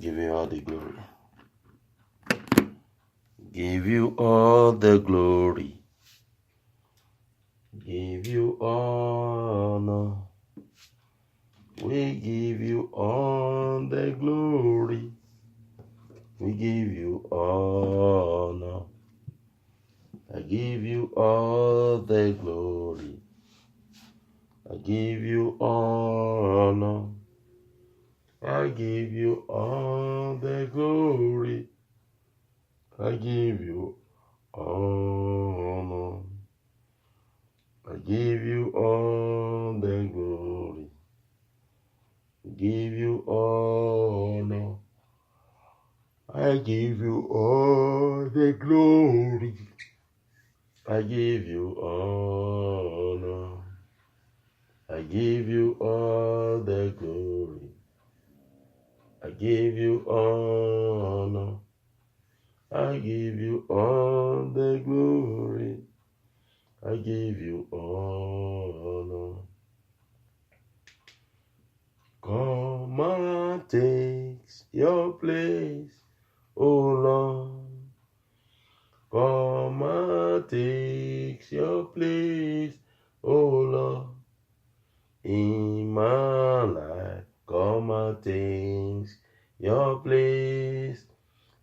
Give you all the glory. Give you all the glory. Give you honor. We give you all the glory. We give you honor. I give you all the glory. I give you honor. I give you all the glory. I give you honor. I give you all the glory. Give you honor. I give you all the glory. I give you honor. I give you all the glory. I give you honor. I give you all the glory. I give you honor. Come and take your place, O Lord. Come and take your place, O Lord. In my life, come and take your place.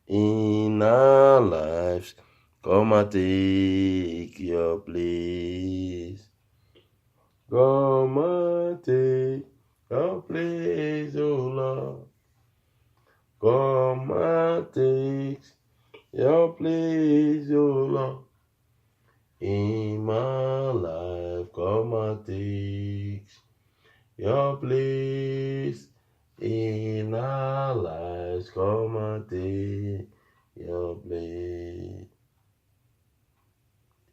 In our lives, come and take your place. Come and take your place, O Lord. Come and take your place, O Lord. In my life, come and take your place. In our lives, come and take your place.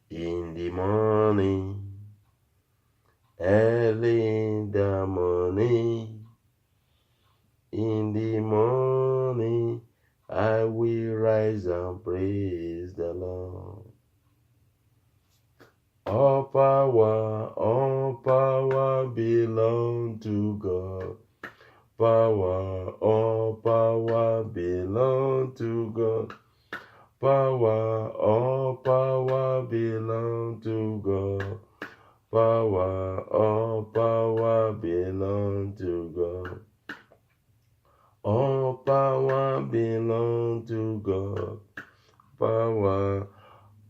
In the morning, early in the morning, in the morning, I will rise and praise the Lord. All power belong to God. All power belong to God. All power belong to God. All power belong to God. All power belong to God.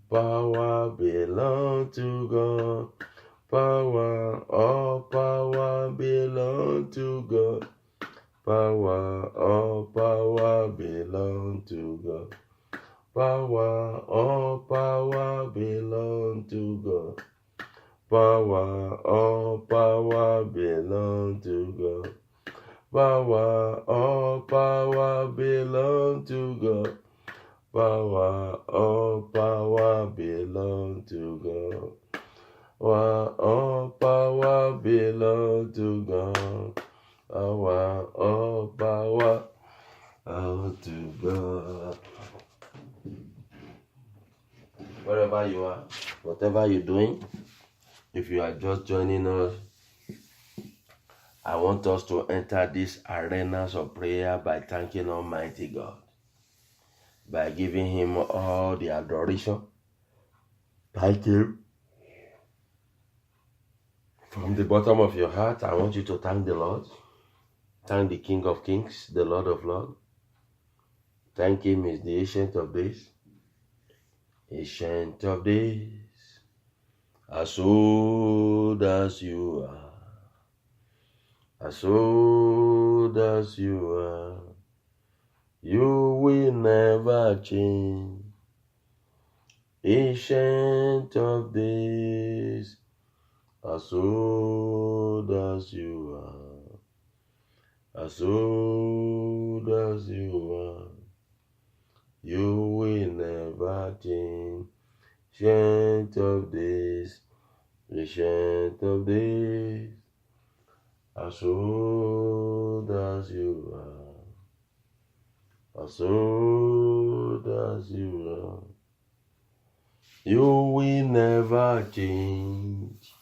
Power belong to God. All power belong to God. All power belong to God. All power belong to God. All power belong to God. All power belong to God. All power belong to God. All power belong to God. All power to God. Wherever you are, whatever you're doing, if you are just joining us, I want us to enter these arenas of prayer by thanking Almighty God, by giving Him all the adoration. Thank Him. From the bottom of your heart, I want you to thank the Lord. Thank the King of Kings, the Lord of Lords. Thank Him is the Ancient of Days. Ancient of Days, as old as you are, as old as you are, you will never change. Ancient of Days, as old as you are, as old as you are, you will never change. Ancient of Days, Ancient of Days, as old as you are, as old as you are, you will never change.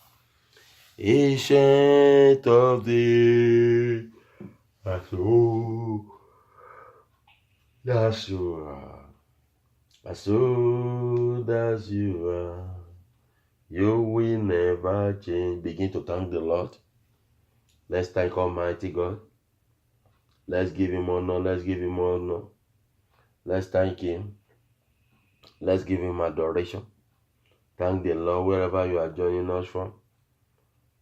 Ancient of Days, as old As you are, as old as you are, you will never change. Begin to thank the Lord. Let's thank Almighty God. Let's give Him honor. Let's give Him honor. Let's thank Him. Let's give Him adoration. Thank the Lord wherever you are joining us from.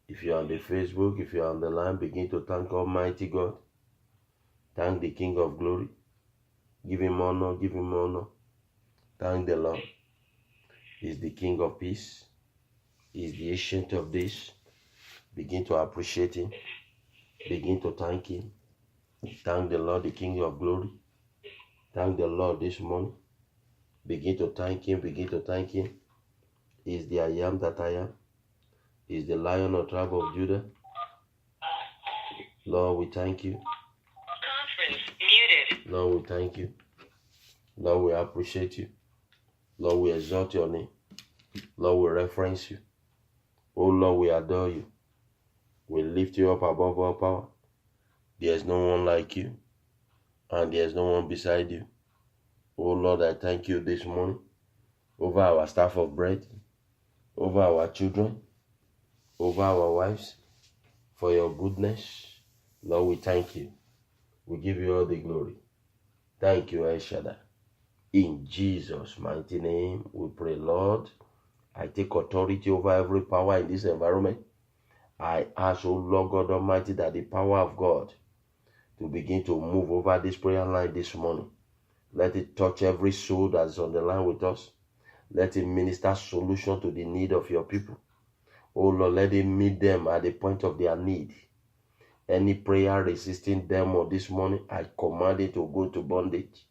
If you're on the Facebook, if you're on the line, begin to thank Almighty God. Thank the King of Glory. Give Him honor. Give Him honor. Thank the Lord. He's the King of Peace. He's the Ancient of Days. Begin to appreciate Him. Begin to thank Him. Thank the Lord, the King of Glory. Thank the Lord this morning. Begin to thank Him. Begin to thank Him. He's the I am that I am. He's the Lion of the tribe of Judah. Lord, we thank you. Conference muted. Lord, we thank you. Lord, we appreciate you. Lord, we exalt your name. Lord, we reference you. Oh Lord, we adore you. We lift you up above all power. There's no one like you, and there's no one beside you. Oh Lord, I thank you this morning over our staff of bread, over our children, over our wives, for your goodness. Lord, we thank you. We give you all the glory. Thank you, El Shaddai. In Jesus' mighty name, we pray, Lord. I take authority over every power in this environment. I ask, oh Lord God Almighty, that the power of God to begin to move over this prayer line this morning. Let it touch every soul that is on the line with us. Let it minister solution to the need of your people. Oh Lord, let it meet them at the point of their need. Any prayer resisting them or this morning, I command it to go to bondage.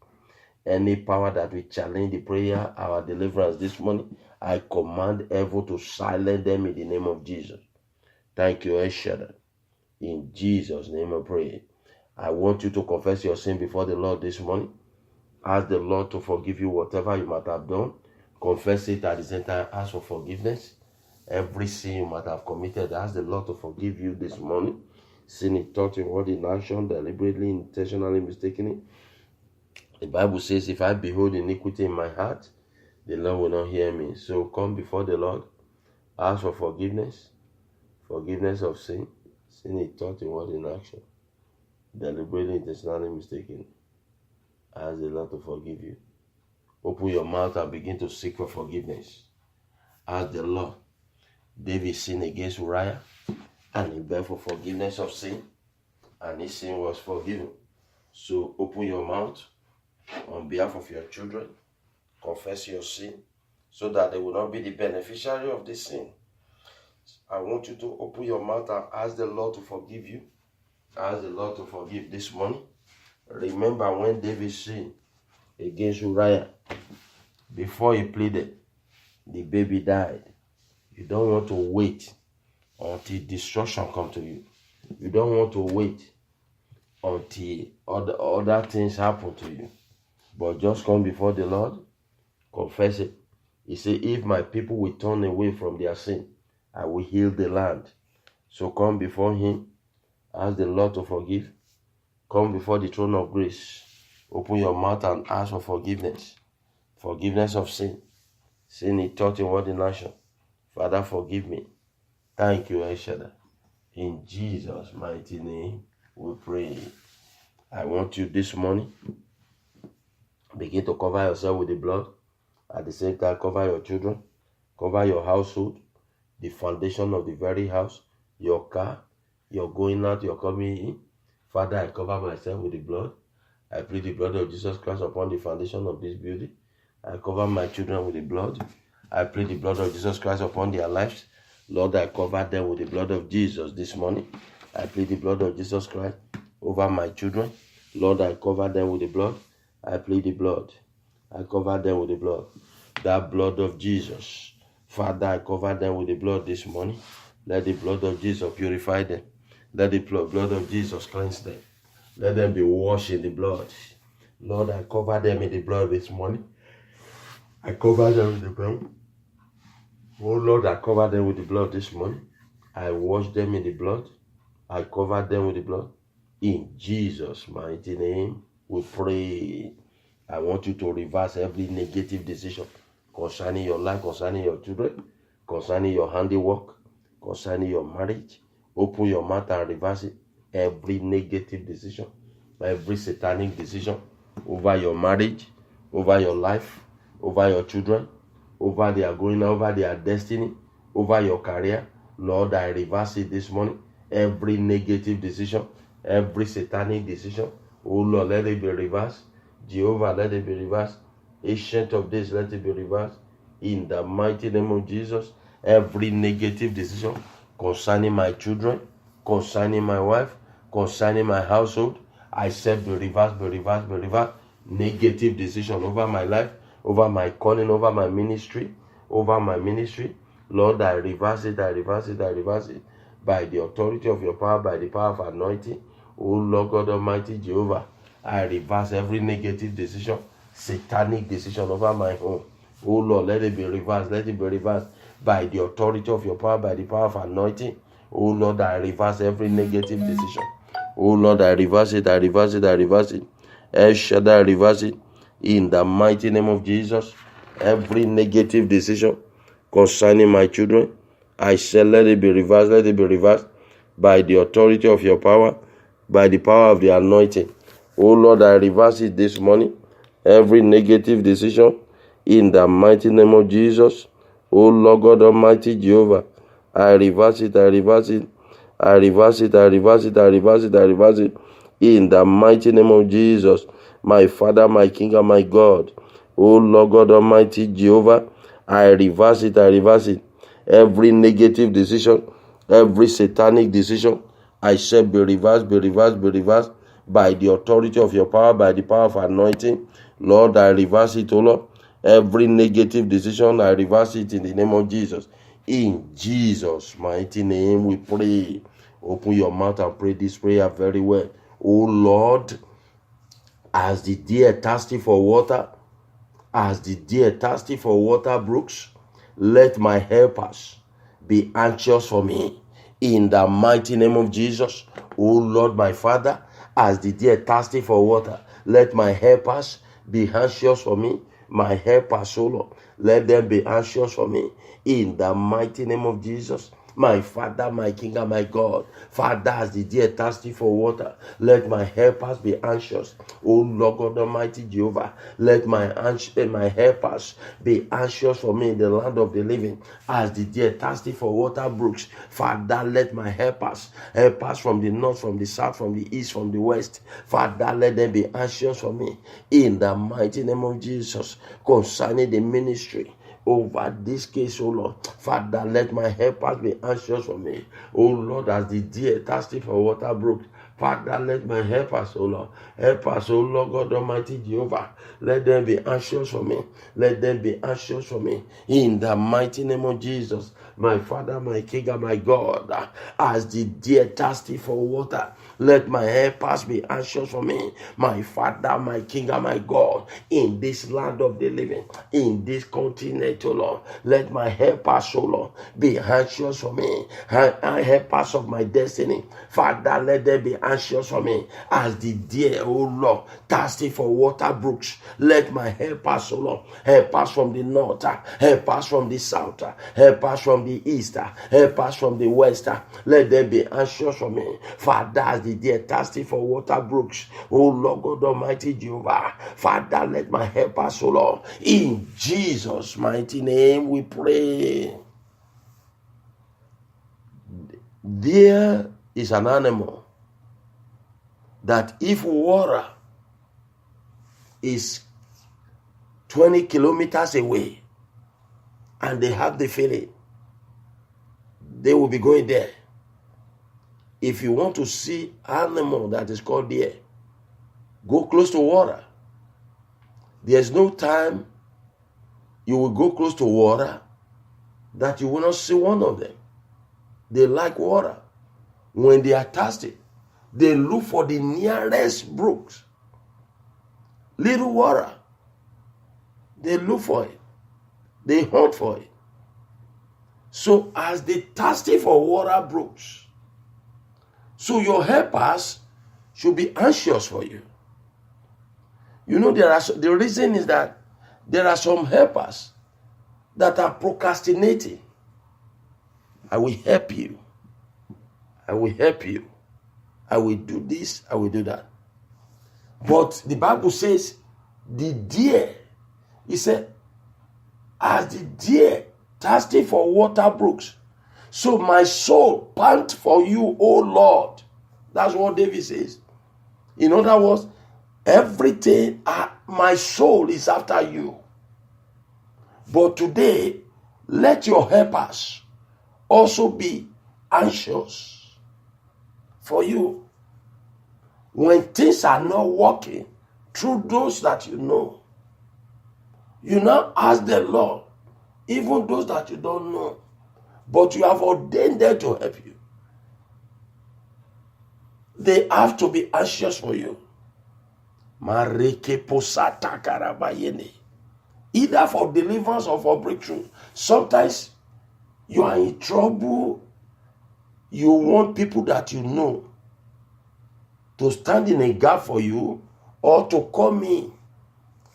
Any power that will challenge the prayer, our deliverance this morning, I command evil to silence them in the name of Jesus. Thank you, El Shaddai. In Jesus' name I pray. I want you to confess your sin before the Lord this morning. Ask the Lord to forgive you whatever you might have done. Confess it at the same time. Ask for forgiveness. Every sin you might have committed, ask the Lord to forgive you this morning. Sin in thought, in word, in action, deliberately, intentionally, mistakenly. The Bible says, if I behold iniquity in my heart, the Lord will not hear me. So come before the Lord. Ask for forgiveness. Forgiveness of sin. Sin in thought, in word, in action. Deliberately, intentionally, mistakenly. Ask the Lord to forgive you. Open your mouth and begin to seek for forgiveness. Ask the Lord. David sinned against Uriah, and he begged for forgiveness of sin, and his sin was forgiven. So open your mouth on behalf of your children. Confess your sin, so that they will not be the beneficiary of this sin. I want you to open your mouth and ask the Lord to forgive you. Ask the Lord to forgive this morning. Remember when David sinned against Uriah, before he pleaded, the baby died. You don't want to wait until destruction comes to you. You don't want to wait until other things happen to you. But just come before the Lord, confess it. He said, if my people will turn away from their sin, I will heal the land. So come before Him, ask the Lord to forgive. Come before the throne of grace. Open your mouth and ask for forgiveness. Forgiveness of sin. Sin in thought, in word, in action. Father, forgive me. Thank you, El Shaddai. In Jesus' mighty name, we pray. I want you this morning, begin to cover yourself with the blood. At the same time, cover your children. Cover your household. The foundation of the very house. Your car. You're going out, you're coming in. Father, I cover myself with the blood. I plead the blood of Jesus Christ upon the foundation of this building. I cover my children with the blood. I plead the blood of Jesus Christ upon their lives. Lord, I cover them with the blood of Jesus this morning. I plead the blood of Jesus Christ over my children. Lord, I cover them with the blood. I plead the blood. I cover them with the blood. That blood of Jesus. Father, I cover them with the blood this morning. Let the blood of Jesus purify them. Let the blood of Jesus cleanse them. Let them be washed in the blood. Lord, I cover them in the blood this morning. I cover them with the blood. Oh Lord, I cover them with the blood this morning. I wash them in the blood. I cover them with the blood. In Jesus' mighty name, we pray. I want you to reverse every negative decision concerning your life, concerning your children, concerning your handiwork, concerning your marriage. Open your mouth and reverse it. Every negative decision, every satanic decision over your marriage, over your life, over your children, over their going, over their destiny, over your career. Lord, I reverse it this morning. Every negative decision, every satanic decision, oh Lord, let it be reversed. Jehovah, let it be reversed. Ancient of days, let it be reversed. In the mighty name of Jesus, every negative decision concerning my children, concerning my wife, concerning my household, I said be reversed, be reversed, be reversed. Negative decision over my life, over my calling, over my ministry, Lord, I reverse it, I reverse it, I reverse it. By the authority of your power, by the power of anointing, oh Lord God Almighty Jehovah, I reverse every negative decision, satanic decision over my home. Oh Lord, let it be reversed, let it be reversed. By the authority of your power, by the power of anointing, oh Lord, I reverse every negative decision. Oh Lord, I reverse it, I reverse it, I reverse it. El Shaddai, I reverse it. In the mighty name of Jesus, every negative decision concerning my children, I say let it be reversed, let it be reversed. By the authority of your power, by the power of the anointing. Oh Lord, I reverse it this morning. Every negative decision in the mighty name of Jesus. Oh Lord God Almighty Jehovah, I reverse it, I reverse it, I reverse it, I reverse it, I reverse it, I reverse it. In the mighty name of Jesus, my Father, my King, and my God. Oh Lord God Almighty Jehovah, I reverse it, I reverse it. Every negative decision, every satanic decision, I shall be reversed, be reversed, be reversed. By the authority of your power, by the power of anointing. Lord, I reverse it, O Lord. Every negative decision, I reverse it in the name of Jesus. In Jesus' mighty name we pray. Open your mouth and pray this prayer very well. Oh Lord, as the deer thirsty for water, as the deer thirsty for water brooks, let my helpers be anxious for me. In the mighty name of Jesus, oh Lord, my Father, as the deer thirsty for water, let my helpers be anxious for me. My helpers, oh Lord, let them be anxious for me. In the mighty name of Jesus, my Father, my King, and my God. Father, as the deer thirsty for water, let my helpers be anxious. Oh Lord God Almighty Jehovah, let my helpers be anxious for me in the land of the living. As the deer thirsty for water brooks, Father, let my helpers from the north, from the south, from the east, from the west. Father, let them be anxious for me in the mighty name of Jesus. Concerning the ministry, over this case, oh Lord, Father, let my helpers be anxious for me. Oh Lord, as the deer thirsty for water brook, Father, let my helpers, oh Lord, help us, oh Lord God Almighty Jehovah, let them be anxious for me. Let them be anxious for me. In the mighty name of Jesus, my Father, my King, and my God, as the deer thirsty for water, let my helpers be anxious for me. My Father, my King, and my God, in this land of the living, in this continent, oh Lord, let my helpers, oh Lord, be anxious for me. Helpers of my destiny, Father, let them be anxious for me. As the deer, oh Lord, thirsty for water brooks, let my helpers, oh Lord, help us from the north, help us from the south, help us from the east, help us from the west. Let them be anxious for me. Father, as the deer thirsty for water brooks, oh Lord God Almighty Jehovah, Father, let my helpers, oh Lord, in Jesus' mighty name we pray. Deer is an animal that if water is 20 kilometers away and they have the feeling, they will be going there. If you want to see animal that is called deer, go close to water. There's no time you will go close to water that you will not see one of them. They like water. When they are thirsty, they look for the nearest brooks. Little water. They look for it. They hunt for it. So as they thirsty for water brooks, so your helpers should be anxious for you. You know, the reason is that there are some helpers that are procrastinating. I will help you. I will help you. I will do this. I will do that. But the Bible says, the deer, he said, as the deer thirsty for water brooks, so my soul pant for you, O Lord. That's what David says. In other words, everything, my soul is after you. But today, let your helpers also be anxious for you. When things are not working through those that you know, you now ask the Lord, even those that you don't know, but you have ordained them to help you. They have to be anxious for you. Either for deliverance or for breakthrough. Sometimes you are in trouble. You want people that you know to stand in a gap for you, or to come in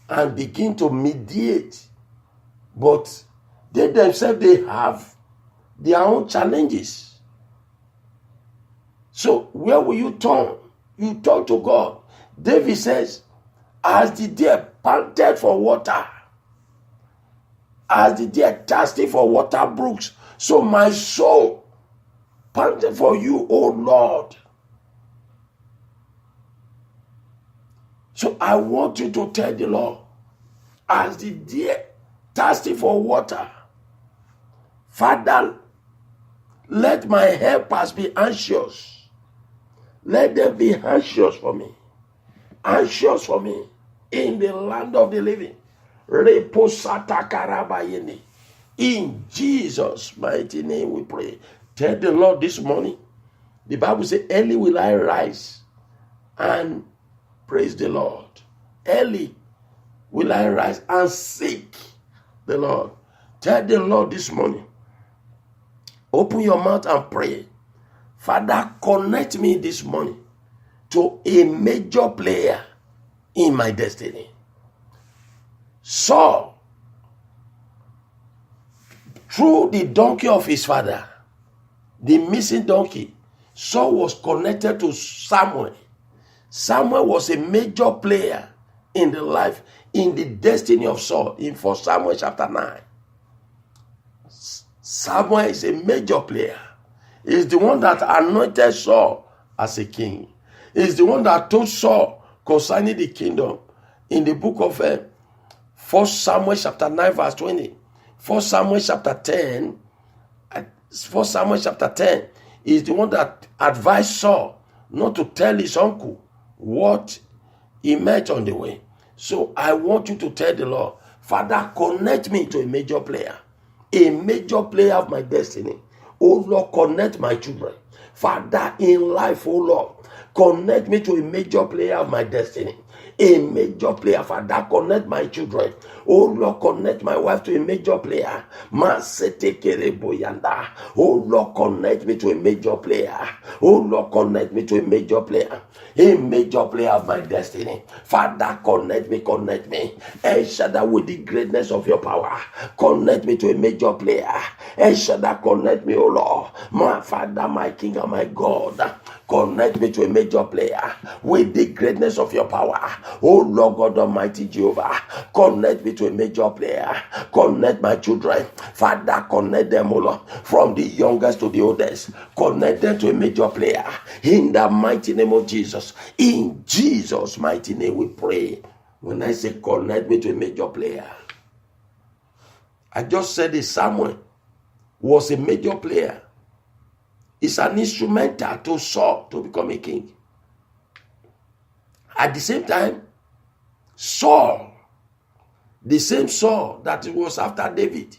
and begin to mediate. But they themselves, they have their own challenges. So where will you turn? You turn to God. David says, as the deer panted for water, as the deer thirsty for water brooks, so my soul panted for you, O Lord. So I want you to tell the Lord, as the deer thirsty for water, Father, let my helpers be anxious. Let them be anxious for me. Anxious for me in the land of the living. In Jesus' mighty name we pray. Tell the Lord this morning. The Bible says, early will I rise and praise the Lord. Early will I rise and seek the Lord. Tell the Lord this morning. Open your mouth and pray. Father, connect me this morning to a major player in my destiny. Saul, through the donkey of his father, the missing donkey, Saul was connected to Samuel. Samuel was a major player in the life, in the destiny of Saul, in 1 Samuel chapter 9. Samuel is a major player. He's the one that anointed Saul as a king. He's the one that told Saul concerning the kingdom in the book of 1 Samuel chapter 9 verse 20. 1 Samuel chapter 10, 1 Samuel chapter 10 is the one that advised Saul not to tell his uncle what he met on the way. So I want you to tell the Lord, Father, connect me to a major player of my destiny. Oh Lord, connect my children. Father, in life, oh Lord, connect me to a major player of my destiny. A major player, Father, connect my children. Oh Lord, connect my wife to a major player. Oh Lord, connect me to a major player. Oh Lord, connect me to a major player. A major player of my destiny. Father, connect me. El Shaddai, with the greatness of your power, connect me to a major player. El Shaddai, connect me, oh Lord. My Father, my King, and my God. Connect me to a major player with the greatness of your power. Oh Lord God Almighty Jehovah, connect me to a major player. Connect my children. Father, connect them, oh Lord, from the youngest to the oldest. Connect them to a major player. In the mighty name of Jesus. In Jesus' mighty name we pray. When I say connect me to a major player, I just said that Samuel was a major player. It's an instrumental to Saul to become a king. At the same time, Saul, the same Saul that was after David,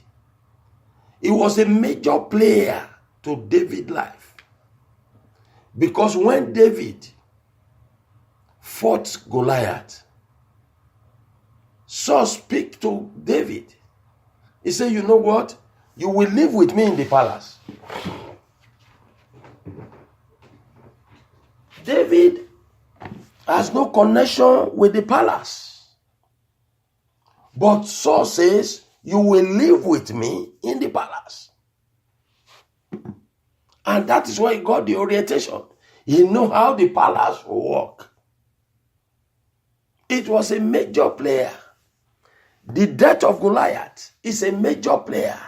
he was a major player to David's life. Because when David fought Goliath, Saul speak to David. He said, you know what? You will live with me in the palace. David has no connection with the palace. But Saul says, you will live with me in the palace. And that is why he got the orientation. He knew how the palace will work. It was a major player. The death of Goliath is a major player.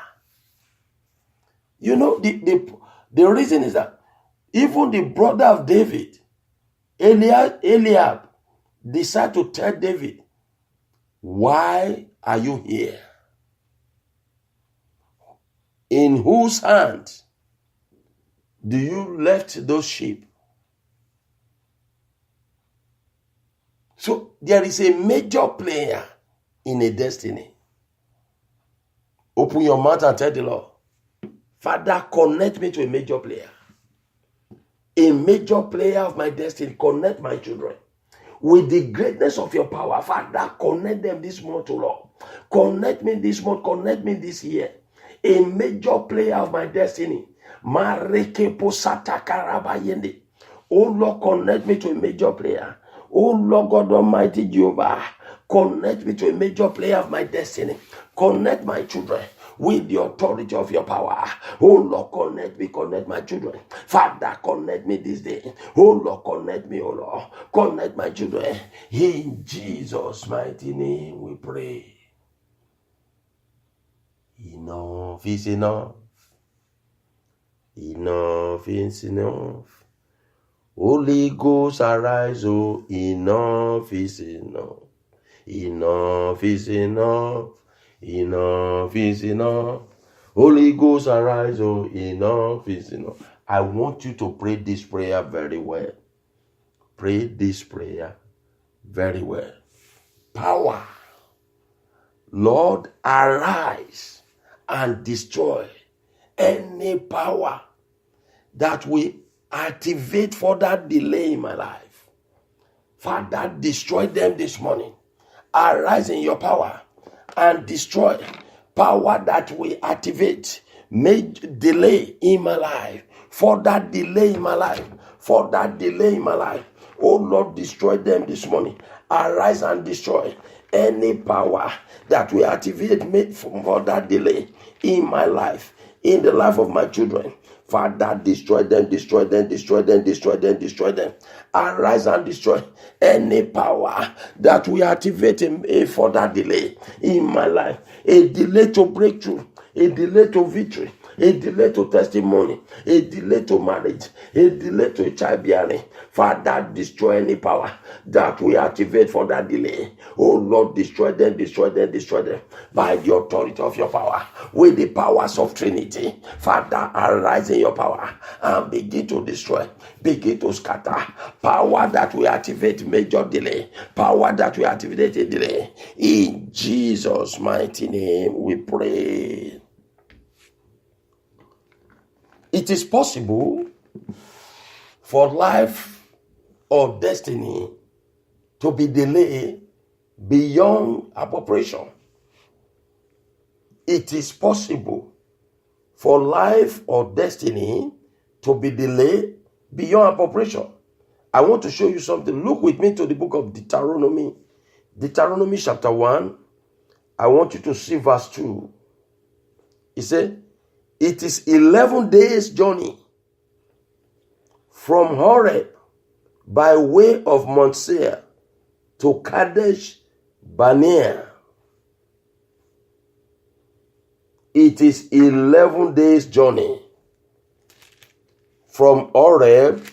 You know, the reason is that even the brother of David, Eliab, decided to tell David, why are you here? In whose hand do you left those sheep? So there is a major player in a destiny. Open your mouth and tell the Lord, Father, connect me to a major player. A major player of my destiny. Connect my children. With the greatness of your power, Father, connect them this month, Lord. Connect me this month, connect me this year. A major player of my destiny. Oh Lord, connect me to a major player. Oh Lord God Almighty Jehovah, connect me to a major player of my destiny. Connect my children with the authority of your power. Oh Lord, connect my children. Father, connect me this day. Oh Lord, connect me, oh Lord. Connect my children. In Jesus' mighty name we pray. Enough is enough. Enough is enough. Holy Ghost arise, oh, enough is enough. Enough is enough. Enough is enough. Holy Ghost arise, oh, enough is enough. I want you to pray this prayer very well. Pray this prayer very well. Power. Lord, arise and destroy any power that will activate for that delay in my life. Father, destroy them this morning. Arise in your power and destroy power that will activate, make delay in my life. For that delay in my life. For that delay in my life. Oh Lord, destroy them this morning. Arise and destroy any power that will activate for that delay in my life, in the life of my children. Father, destroy them, destroy them, destroy them, destroy them, destroy them. Arise and destroy any power that will activate for that delay in my life. A delay to breakthrough, a delay to victory, a delay to testimony, a delay to marriage, a delay to childbearing. Father, destroy any power that will activate for that delay. Oh Lord, destroy them, destroy them, destroy them by the authority of your power, with the powers of Trinity. Father, arise in your power and begin to destroy, begin to scatter power that will activate major delay, power that will activate a delay. In Jesus' mighty name we pray. It is possible for life or destiny to be delayed beyond appropriation. It is possible for life or destiny to be delayed beyond appropriation. I want to show you something. Look with me to the book of Deuteronomy. Deuteronomy chapter 1. I want you to see verse 2. He said, it is 11 days journey from Horeb by way of Mount Seir to Kadesh Barnea. It is 11 days journey from Horeb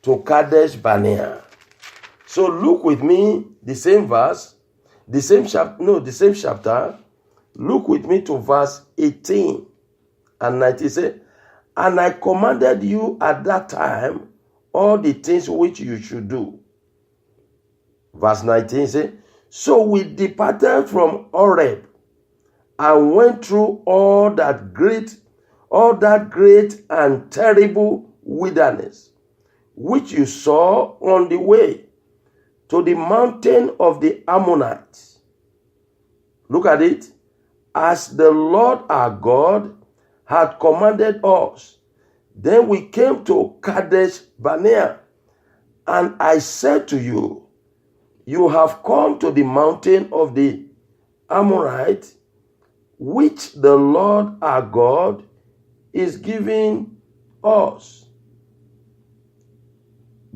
to Kadesh Barnea. So look with me, the same verse, the same chapter. Look with me to verse 18 and 19. Say, and I commanded you at that time all the things which you should do. Verse 19 say, so we departed from Horeb and went through all that great and terrible wilderness, which you saw on the way to the mountain of the Ammonites. Look at it. As the Lord our God had commanded us. Then we came to Kadesh Barnea, and I said to you, you have come to the mountain of the Amorite, which the Lord our God is giving us.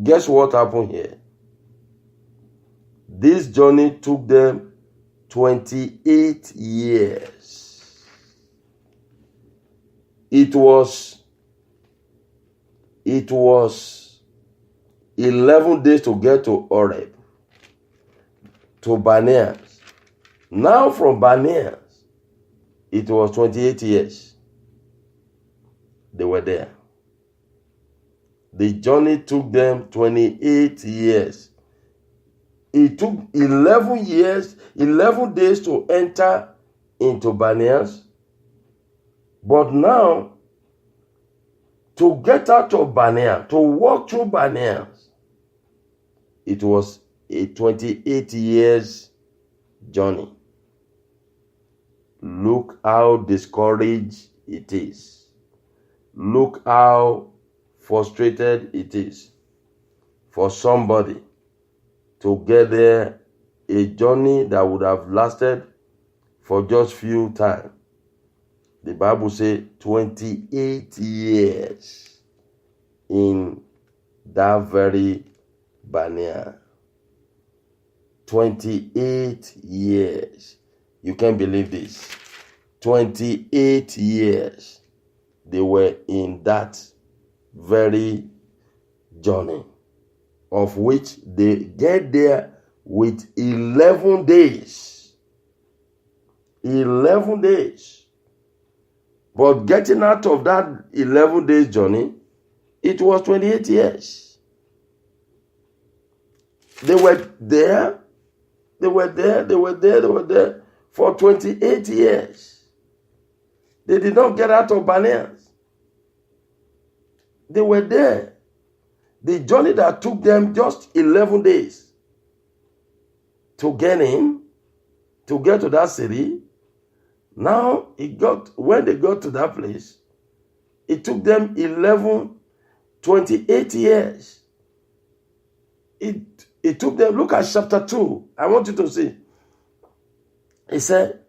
Guess what happened here? This journey took them 28 years. It was 11 days to get to Horeb, to Barneas. Now from Barneas, it was 28 years. They were there. The journey took them 28 years. It took 11 days to enter into Barneas. But now, to get out of Barneas, to walk through Barneas, it was a 28 years journey. Look how discouraged it is. Look how frustrated it is for somebody to get there, a journey that would have lasted for just few time. The Bible says 28 years in that very Barnea. 28 years. You can't believe this. 28 years they were in that very journey, of which they get there with 11 days. 11 days. But getting out of that 11 days journey, it was 28 years. They were there for 28 years. They did not get out of Barneas. They were there. The journey that took them just 11 days to get in, to get to that city. Now, when they got to that place, it took them 28 years. It took them, look at chapter 2. I want you to see. He said,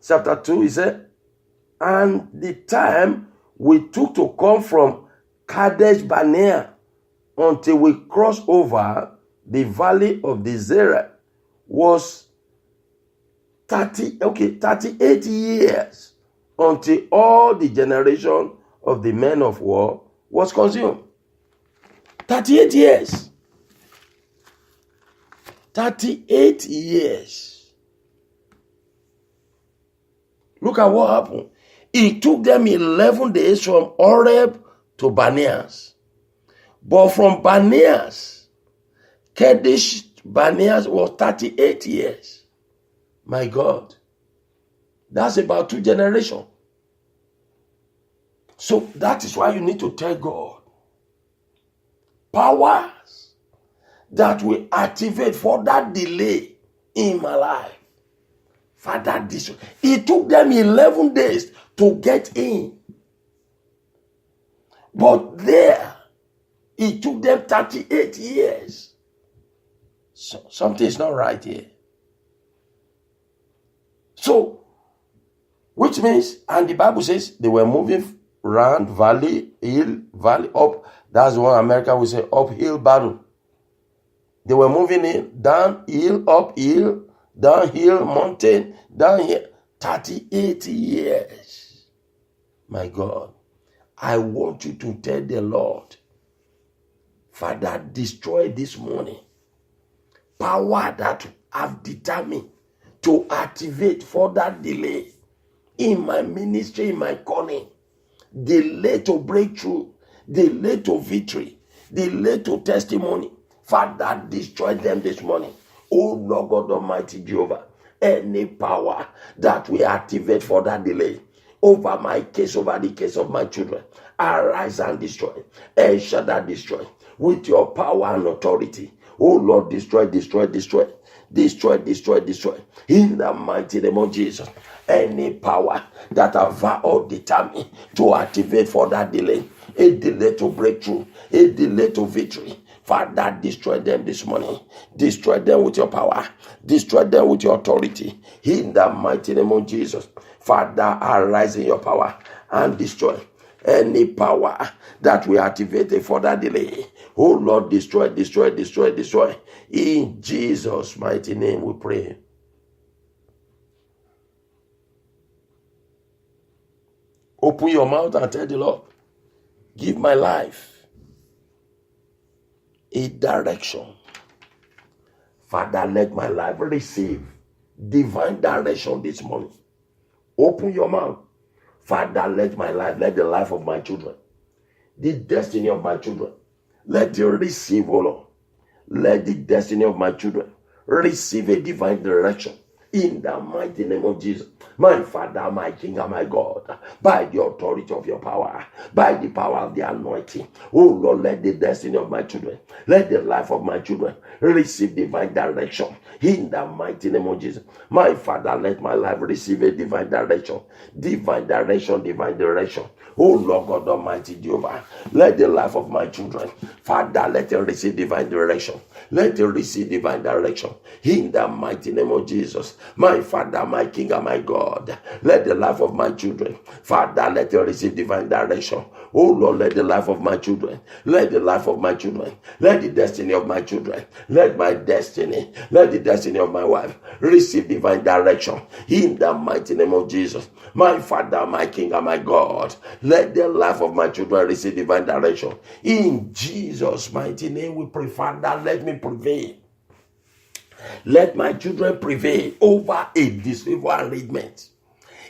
chapter 2, he said, and the time we took to come from Kadesh Barnea until we crossed over the valley of the Zerah was 38 years until all the generation of the men of war was consumed. 38 years. 38 years. Look at what happened. It took them 11 days from Horeb to Barneas. But from Barneas, Kadesh Barneas was 38 years. My God. That's about 2 generations. So that is why you need to tell God. Powers that will activate for that delay in my life. Father, it took them 11 days to get in. But there, it took them 38 years. So, something is not right here. So, which means, and the Bible says they were moving around valley, hill, valley, up. That's the one America will say uphill battle. They were moving in, down hill, up hill, downhill, mountain, down here. 38 years. My God, I want you to tell the Lord, Father, destroy this morning power that have determined to activate for that delay in my ministry, in my calling, delay to breakthrough, delay to victory, delay to testimony. Father, destroy them this morning. Oh Lord God Almighty Jehovah, any power that we activate for that delay over my case, over the case of my children, arise and destroy. And shall that destroy with your power and authority. Oh Lord, destroy. In the mighty name of Jesus. Any power that have vowed determined to activate for that delay, a delay to breakthrough, a delay to victory. Father, destroy them this morning. Destroy them with your power. Destroy them with your authority. In the mighty name of Jesus. Father, arise in your power and destroy any power that we activate for that delay. Oh Lord, destroy, destroy, destroy, destroy. In Jesus' mighty name we pray. Open your mouth and tell the Lord, give my life a direction. Father, let my life receive divine direction this morning. Open your mouth. Father, let my life, let the life of my children, the destiny of my children, let you receive, oh Lord. Let the destiny of my children receive a divine direction. In the mighty name of Jesus, my Father, my King, and my God, by the authority of your power, by the power of the anointing, oh Lord, let the destiny of my children, let the life of my children receive divine direction. In the mighty name of Jesus, my Father, let my life receive a divine direction, divine direction, divine direction. Oh Lord God Almighty Jehovah, let the life of my children, Father, let them receive divine direction. Let them receive divine direction. In the mighty name of Jesus, my Father, my King, and my God, let the life of my children, Father, let them receive divine direction. Oh Lord, let the life of my children, let the life of my children, let the destiny of my children, let my destiny, let the destiny of my wife receive divine direction. In the mighty name of Jesus, my Father, my King, and my God, let the life of my children receive divine direction. In Jesus' mighty name we pray. Father, let me prevail. Let my children prevail over a disfavored arrangement.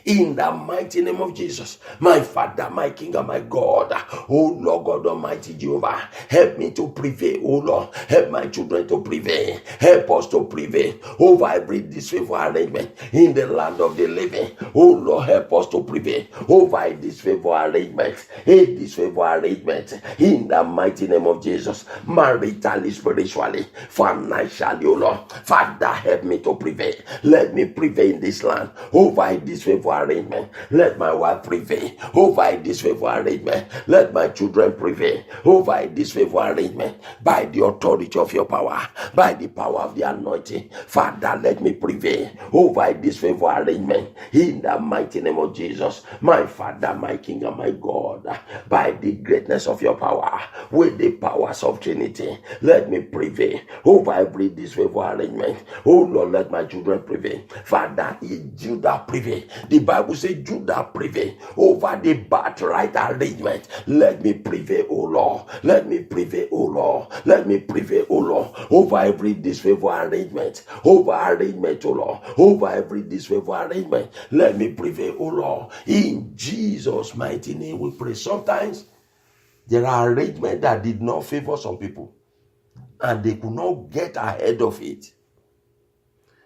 In the mighty name of Jesus, my Father, my King, and my God, oh Lord God Almighty Jehovah, help me to prevail, oh Lord, help my children to prevail, help us to prevail over every disfavored arrangement in the land of the living. Oh Lord, help us to prevail over a disfavored arrangement, in the mighty name of Jesus, maritally, spiritually, financially, oh Lord. Father, help me to prevail. Let me prevail in this land over a disfavored arrangement. Let my wife prevail over a disfavored arrangement. Let my children prevail over a disfavored arrangement. By the authority of your power, by the power of the anointing, Father, let me prevail over a disfavored arrangement. In the mighty name of Jesus, my Father, my King, and my God, by the greatness of your power, with the powers of Trinity, let me prevail over every disfavored arrangement. Oh Lord, let my children prevail. Father, Judah prevail. The Bible says Judah prevail over the birthright arrangement. Let me prevail, oh Lord. Let me prevail, oh Lord. Let me prevail, oh Lord, over every disfavored arrangement. Over arrangement, oh Lord. Over every disfavored arrangement. Let me prevail, oh Lord. In Jesus' mighty name we pray. Sometimes there are arrangements that did not favor some people, and they could not get ahead of it.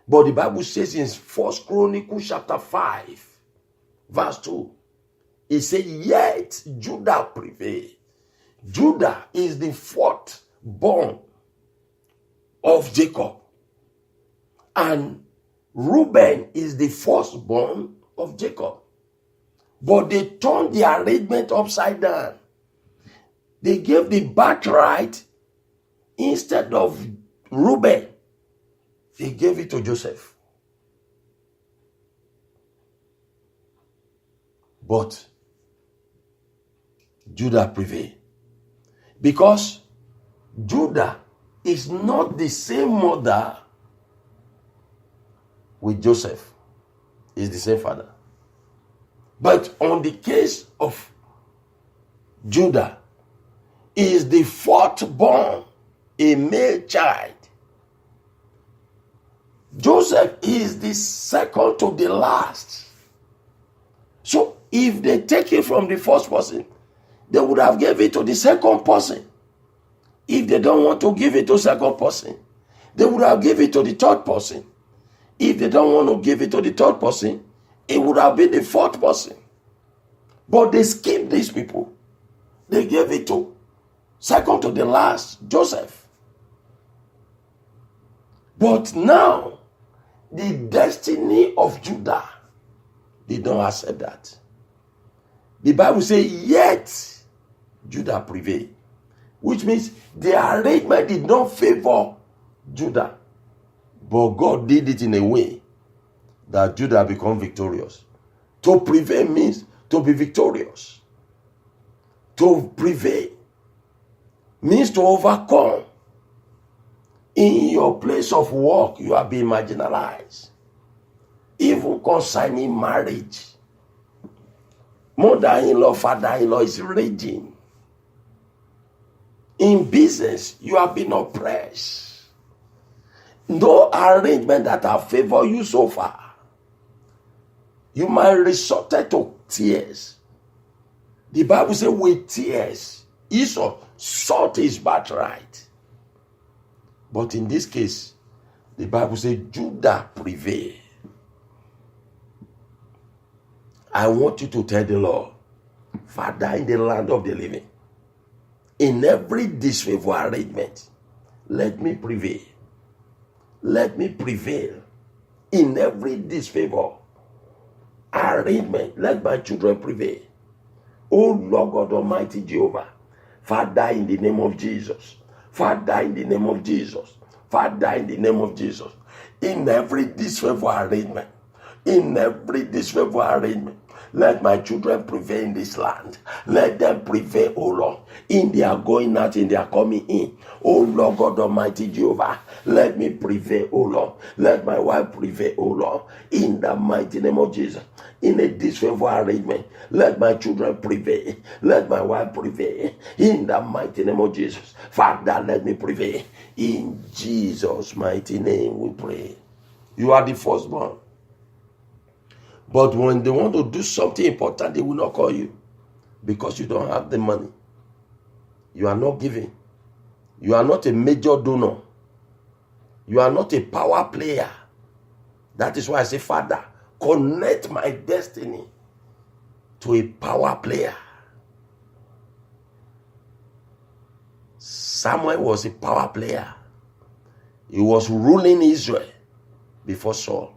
But the Bible says in 1 Chronicles chapter 5, verse 2, it says, yet Judah prevailed. Judah is the fourth born of Jacob, and Reuben is the firstborn of Jacob. But they turned the arrangement upside down. They gave the birthright, instead of Reuben, they gave it to Joseph. But Judah prevailed, because Judah is not the same mother with Joseph. It's the same father. But on the case of Judah, is the fourth born, a male child. Joseph is the second to the last. So if they take it from the first person, they would have given it to the second person. If they don't want to give it to second person, they would have given it to the third person. If they don't want to give it to the third person, it would have been the fourth person. But they skipped these people. They gave it to second to the last, Joseph. But now, the destiny of Judah, they don't accept that. The Bible says, yet Judah prevailed. which means the arrangement did not favor Judah. But God did it in a way that Judah become victorious. To prevail means to be victorious. To prevail means to overcome. In your place of work, you are being marginalized. Even concerning marriage, mother-in-law, father-in-law is raging. In business, you have been oppressed. No arrangement that have favored you so far. You might resort to tears. The Bible says with tears, Esau sought his birthright. But in this case, the Bible says Judah prevailed. I want you to tell the Lord, Father, in the land of the living, in every disfavor arrangement, let me prevail. Let me prevail. In every disfavor arrangement, let my children prevail. Oh Lord God Almighty Jehovah, Father, in the name of Jesus. Father, in the name of Jesus. Father, in the name of Jesus. In every disfavor arrangement, in every disfavor arrangement, let my children prevail in this land. Let them prevail, O Lord, in their going out, in their coming in. O Lord God Almighty Jehovah, let me prevail, O Lord. Let my wife prevail, O Lord, in the mighty name of Jesus. In a disfavor arrangement, let my children prevail. Let my wife prevail. In the mighty name of Jesus. Father, let me prevail. In Jesus' mighty name we pray. You are the firstborn. But when they want to do something important, they will not call you because you don't have the money. You are not giving. You are not a major donor. You are not a power player. That is why I say, Father, connect my destiny to a power player. Samuel was a power player. He was ruling Israel before Saul.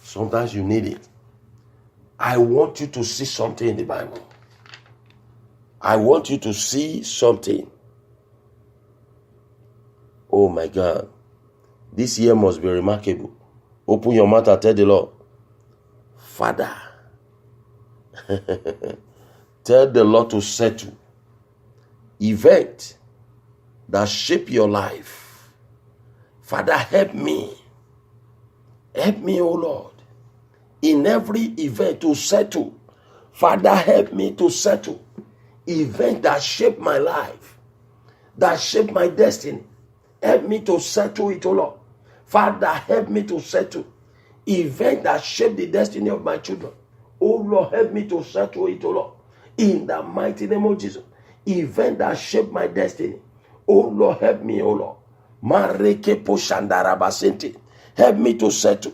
Sometimes you need it. I want you to see something in the Bible. I want you to see something. Oh my God. This year must be remarkable. Open your mouth and tell the Lord, Father, tell the Lord to settle event that shape your life. Father, help me. Help me, oh Lord. In every event to settle. Father, help me to settle. Event that shape my life. That shape my destiny. Help me to settle it, oh Lord. Father, help me to settle. Event that shape the destiny of my children. Oh Lord, help me to settle it, oh Lord. In the mighty name of Jesus. Event that shape my destiny. Oh Lord, help me, oh Lord. Mareke poshandarabasente. Help me to settle.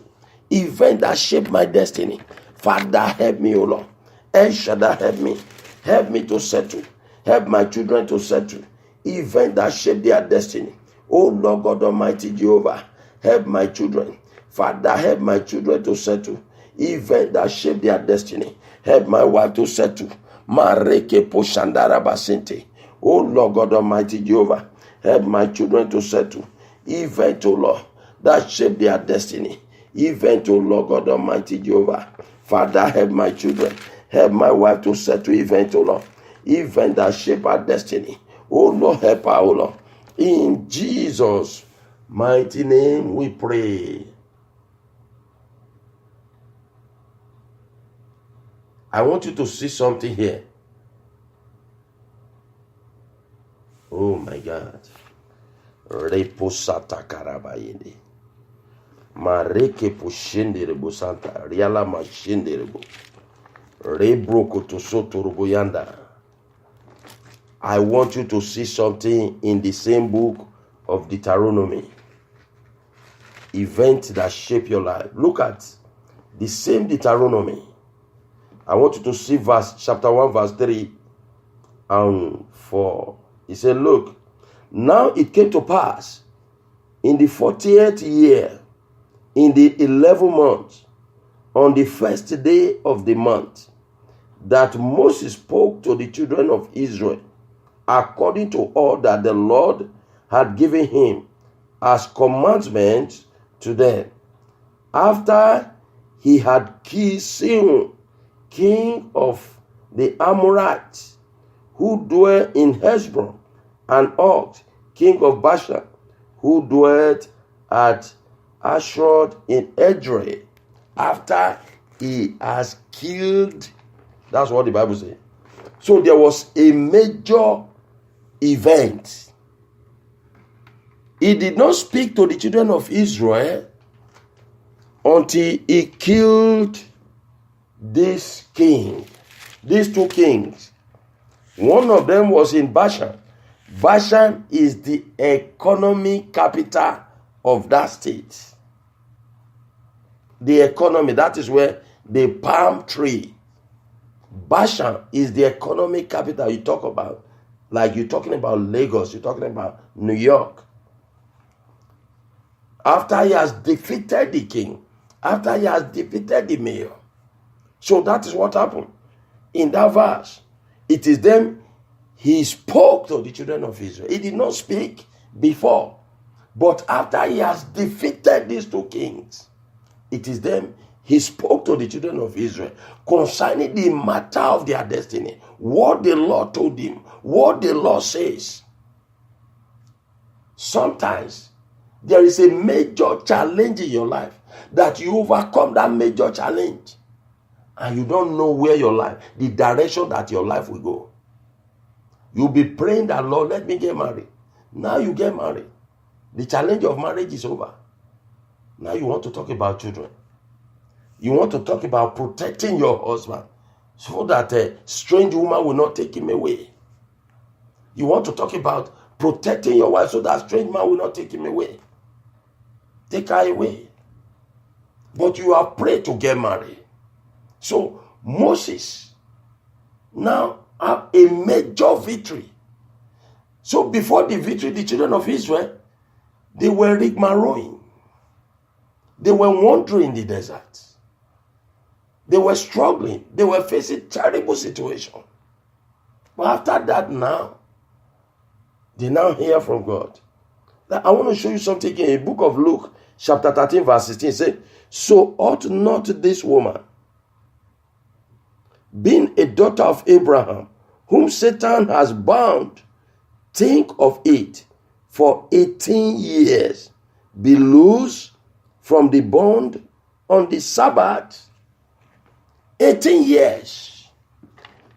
Event that shape my destiny. Father, help me, O Lord. El Shaddai, help me. Help me to settle. Help my children to settle. Event that shape their destiny. O Lord God Almighty Jehovah, help my children. Father, help my children to settle. Event that shape their destiny. Help my wife to settle. Mareke poshandara basente. O Lord God Almighty Jehovah, help my children to settle. Event, O Lord, that shape their destiny. Event, O Lord God Almighty Jehovah. Father, help my children. Help my wife to settle event, O Lord. Event that shape our destiny. O Lord, help her, O Lord. In Jesus' mighty name we pray. I want you to see something here. Oh my God. Reposata karabayende. Mareke pushende rebo santa. Riala mashende rebo. Rebroko to soto ruboyanda. I want you to see something in the same book of Deuteronomy. Events that shape your life. Look at the same Deuteronomy. I want you to see chapter 1, verse 3 and 4. He said, look, now it came to pass in the 40th year, in the 11th month, on the first day of the month, that Moses spoke to the children of Israel according to all that the Lord had given him as commandments to them, after he had killed Sihon, king of the Amorites, who dwelt in Heshbon, and Og, king of Bashan, who dwelt at Ashdod in Edrei. After he has killed, that's what the Bible says. So there was a major event. He did not speak to the children of Israel until he killed this king, these two kings. One of them was in Bashan. Bashan is the economic capital of that state. The economy, that is where the palm tree. Bashan is the economic capital you talk about. Like you're talking about Lagos, you're talking about New York. After he has defeated the king, after he has defeated the mayor. So that is what happened. In that verse, it is them he spoke to the children of Israel. He did not speak before. But after he has defeated these two kings, it is them he spoke to the children of Israel concerning the matter of their destiny. What the Lord told him, what the Lord says. Sometimes there is a major challenge in your life that you overcome that major challenge and you don't know where your life, the direction that your life will go. You'll be praying that, Lord, let me get married. Now you get married. The challenge of marriage is over. Now you want to talk about children. You want to talk about protecting your husband so that a strange woman will not take him away. You want to talk about protecting your wife so that a strange man will not take him away. Take her away. But you are prayed to get married. So Moses now have a major victory. So before the victory, the children of Israel, they were rigmaroling. They were wandering in the desert. They were struggling. They were facing terrible situation. But after that now, they now hear from God. Now, I want to show you something in the book of Luke, chapter 13, verse 16. It says, so ought not this woman, being a daughter of Abraham, whom Satan has bound, think of it, for 18 years, be loose from the bond on the Sabbath. 18 years.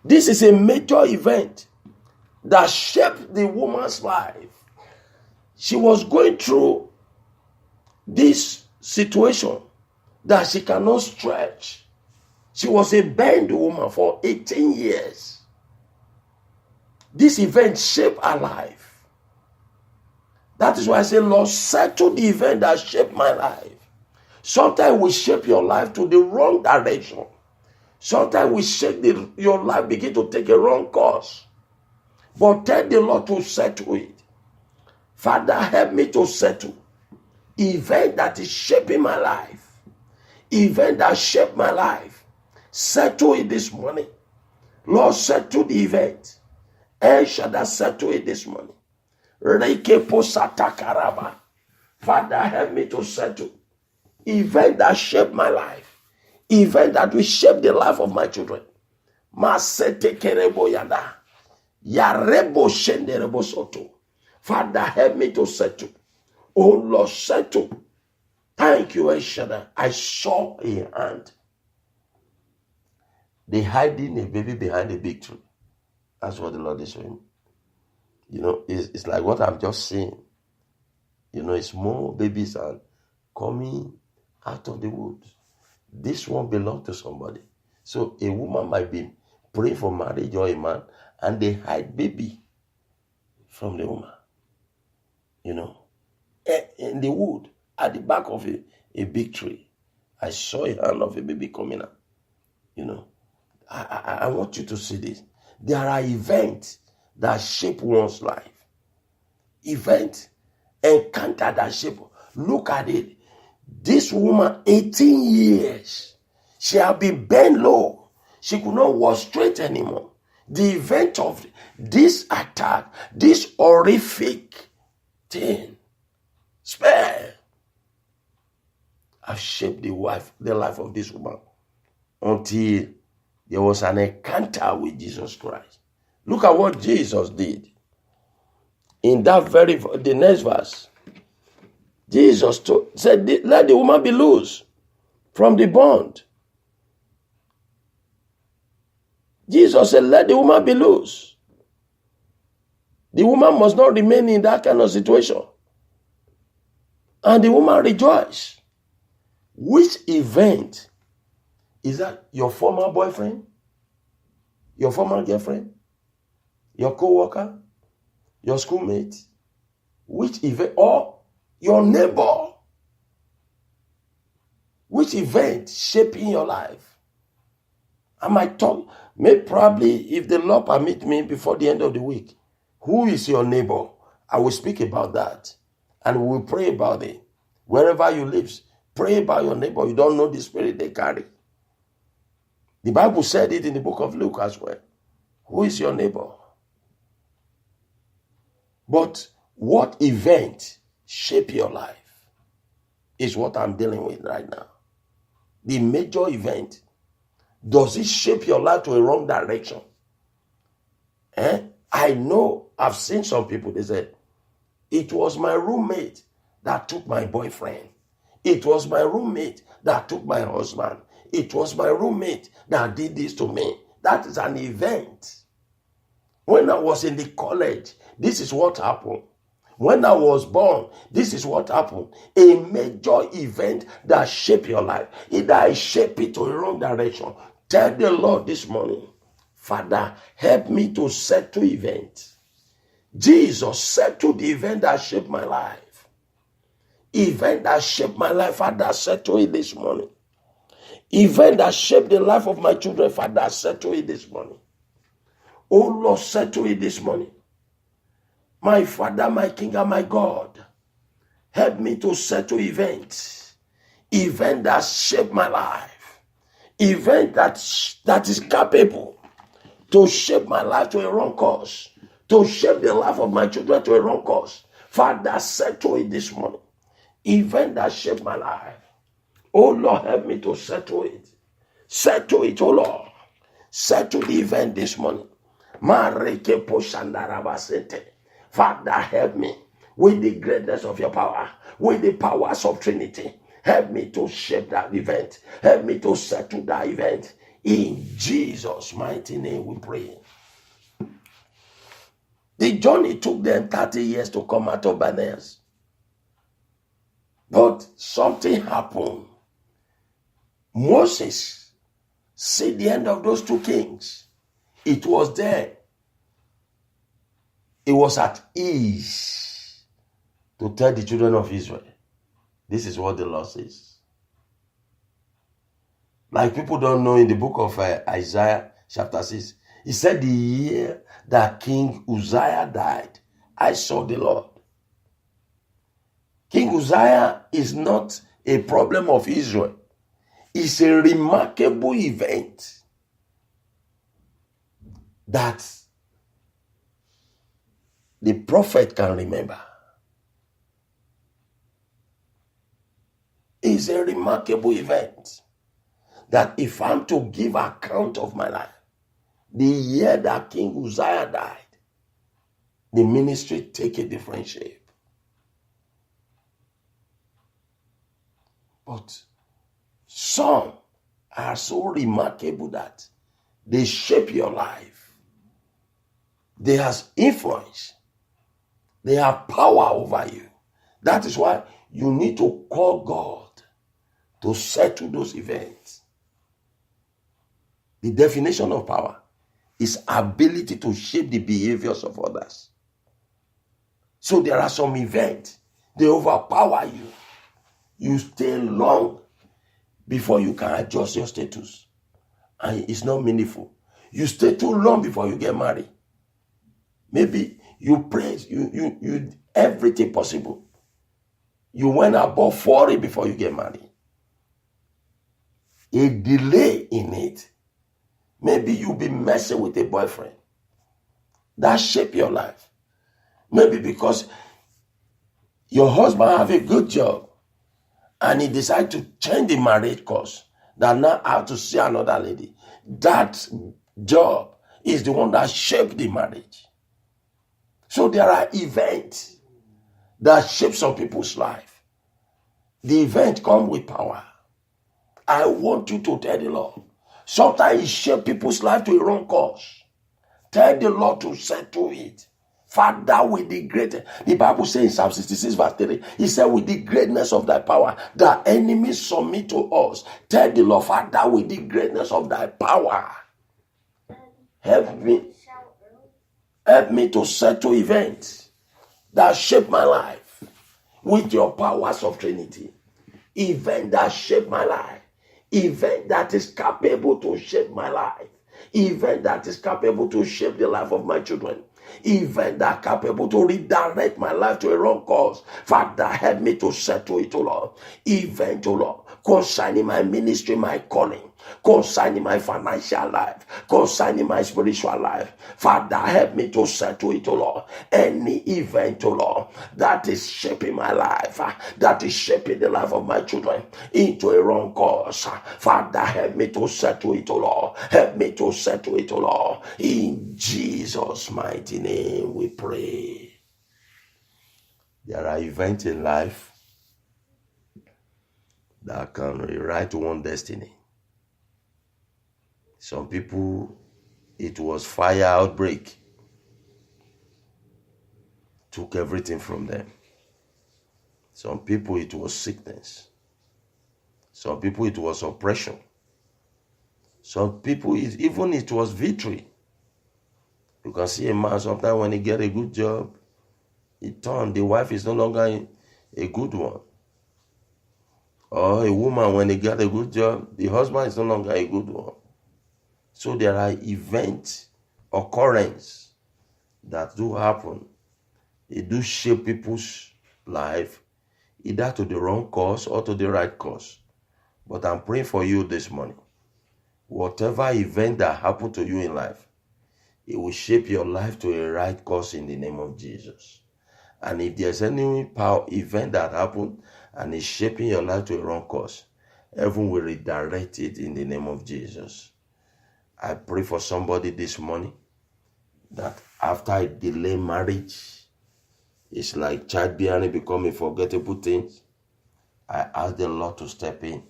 This is a major event that shaped the woman's life. She was going through this situation that she cannot stretch. She was a bent woman for 18 years. This event shaped her life. That is why I say, Lord, settle the event that shaped my life. Sometimes we shape your life to the wrong direction. Sometimes we shape your life begin to take a wrong course. But tell the Lord to settle it. Father, help me to settle event that is shaping my life. Event that shaped my life. Settle it this morning. Lord, settle the event. El Shaddai, settle it this morning. Father, help me to settle event that shaped my life. Event that will shape the life of my children. Masete kerebo yada. Yarebo shenderebo soto. Father, help me to settle. Oh Lord, settle. Thank you, El Shaddai. I saw a hand. They hiding a baby behind a big tree. That's what the Lord is showing me. You know, it's like what I'm just saying. You know, small babies are coming out of the woods. This one belongs to somebody. So a woman might be praying for marriage or a man, and they hide baby from the woman. You know, in the wood, at the back of a big tree. I saw a hand of a baby coming out. You know, I want you to see this. There are events that shape one's life. Events, encounter that shape. Look at it. This woman, 18 years, she has been bent low. She could not walk straight anymore. The event of this attack, this horrific thing, spare, have shaped the life of this woman until there was an encounter with Jesus Christ. Look at what Jesus did. In the next verse, Jesus said, let the woman be loose from the bond. Jesus said, let the woman be loose. The woman must not remain in that kind of situation. And the woman rejoiced. Which event? Is that your former boyfriend? Your former girlfriend? Your co-worker? Your schoolmate? Which event? Or your neighbor? Which event shaping your life? I might talk, maybe probably if the Lord permit me before the end of the week, who is your neighbor? I will speak about that and we will pray about it. Wherever you live, pray about your neighbor. You don't know the spirit they carry. The Bible said it in the book of Luke as well. Who is your neighbor? But what event shape your life is what I'm dealing with right now. The major event. Does it shape your life to a wrong direction? I know, I've seen some people, they said, it was my roommate that took my boyfriend. It was my roommate that took my husband. It was my roommate that did this to me. That is an event. When I was in the college, this is what happened. When I was born, this is what happened. A major event that shaped your life. Either I shape it to a wrong direction. Tell the Lord this morning, Father, help me to settle events. Jesus settled the event that shaped my life. Event that shaped my life, Father, settle it this morning. Event that shaped the life of my children, Father, settle it this morning. Oh Lord, settle it this morning. My Father, my King, and my God, help me to settle events. Event that shaped my life. Event that is capable to shape my life to a wrong course. To shape the life of my children to a wrong course. Father, settle it this morning. Event that shaped my life. Oh Lord, help me to settle it. Settle it, oh Lord. Settle the event this morning. Father, help me with the greatness of your power, with the powers of Trinity. Help me to shape that event. Help me to settle that event. In Jesus' mighty name we pray. The journey took them 30 years to come out of Barnabas. But something happened. Moses, see the end of those two kings. It was there. It was at ease to tell the children of Israel, this is what the Lord says. Like people don't know in the book of Isaiah chapter 6, he said the year that King Uzziah died, I saw the Lord. King Uzziah is not a problem of Israel. It's a remarkable event that the prophet can remember. It's a remarkable event that if I'm to give account of my life, the year that King Uzziah died, the ministry take a different shape. But some are so remarkable that they shape your life. They have influence. They have power over you. That is why you need to call God to settle those events. The definition of power is ability to shape the behaviors of others. So there are some events, they overpower you. You stay long before you can adjust your status. And it's not meaningful. You stay too long before you get married. Maybe you pray, you everything possible. You went above 40 before you get married. A delay in it Maybe you be messing with a boyfriend that shape your life. Maybe because your husband have a good job and he decide to change the marriage course, that now have to see another lady. That job is the one that shaped the marriage. So there are events that shape some people's life. The event come with power. I want you to tell the Lord. Sometimes it shape people's life to a wrong course. Tell the Lord to settle it. Father, with the great, the Bible says in Psalm 66 verse 3, he said, with the greatness of thy power, the enemies submit to us. Tell the Lord, Father, with the greatness of thy power, help me to settle events that shape my life with your powers of Trinity. Event that shape my life. Event that is capable to shape my life. Event that is capable to shape the life of my children. Event that are capable to redirect my life to a wrong course. Father, help me to settle it, O Lord. Event, O Lord, concerning my ministry, my calling, concerning my financial life, concerning my spiritual life. Father, help me to settle it, O Lord. Any event, O Lord, that is shaping my life, that is shaping the life of my children into a wrong course. Father, help me to settle it, O Lord. Help me to settle it, O Lord. In Jesus' mighty name we pray. There are events in life that can rewrite one destiny. Some people, it was fire outbreak. Took everything from them. Some people, it was sickness. Some people, it was oppression. Some people, it was victory. You can see a man sometimes when he get a good job, the wife is no longer a good one. Or a woman, when they get a good job, the husband is no longer a good one. So there are events, occurrences that do happen. It do shape people's life, either to the wrong cause or to the right cause. But I'm praying for you this morning. Whatever event that happened to you in life, it will shape your life to a right course in the name of Jesus. And if there's any event that happened and is shaping your life to a wrong course, heaven will redirect it in the name of Jesus. I pray for somebody this morning that after a delayed marriage, it's like childbearing becoming forgettable things. I ask the Lord to step in.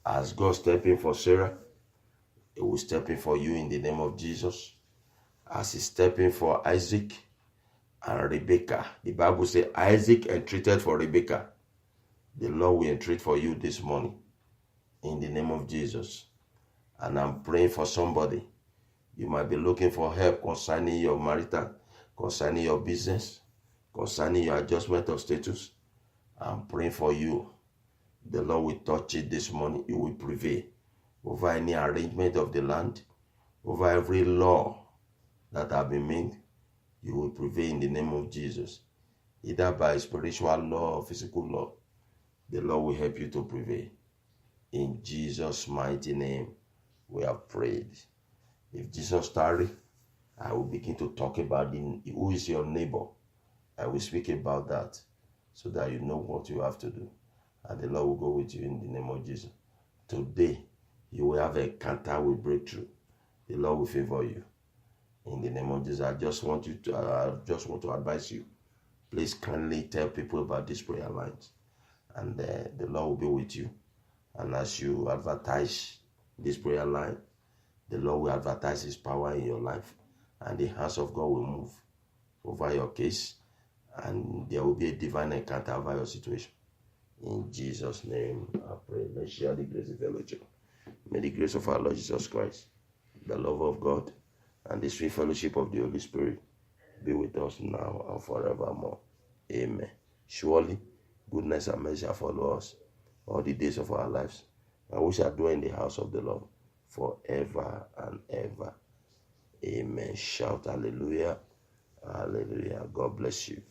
As God stepped in for Sarah, He will step in for you in the name of Jesus. As He stepped in for Isaac and Rebekah. The Bible says Isaac entreated for Rebekah. The Lord will entreat for you this morning in the name of Jesus. And I'm praying for somebody. You might be looking for help concerning your marital, concerning your business, concerning your adjustment of status. I'm praying for you. The Lord will touch it this morning. It will prevail over any arrangement of the land, over every law that have been made. You will prevail in the name of Jesus. Either by spiritual law or physical law, the Lord will help you to prevail. In Jesus' mighty name, we have prayed. If Jesus tarry, I will begin to talk about who is your neighbor. I will speak about that so that you know what you have to do. And the Lord will go with you in the name of Jesus. Today, you will have a encounter with breakthrough. The Lord will favor you. In the name of Jesus, I just want to advise you. Please kindly tell people about these prayer lines. And the Lord will be with you. And as you advertise this prayer line, the Lord will advertise His power in your life. And the hands of God will move over your case. And there will be a divine encounter over your situation. In Jesus' name, I pray. Let's share the grace of fellowship. May the grace of our Lord Jesus Christ, the love of God, and the sweet fellowship of the Holy Spirit be with us now and forevermore. Amen. Surely, goodness and mercy shall follow us all the days of our lives, and we shall dwell in the house of the Lord forever and ever. Amen. Shout hallelujah. Hallelujah. God bless you.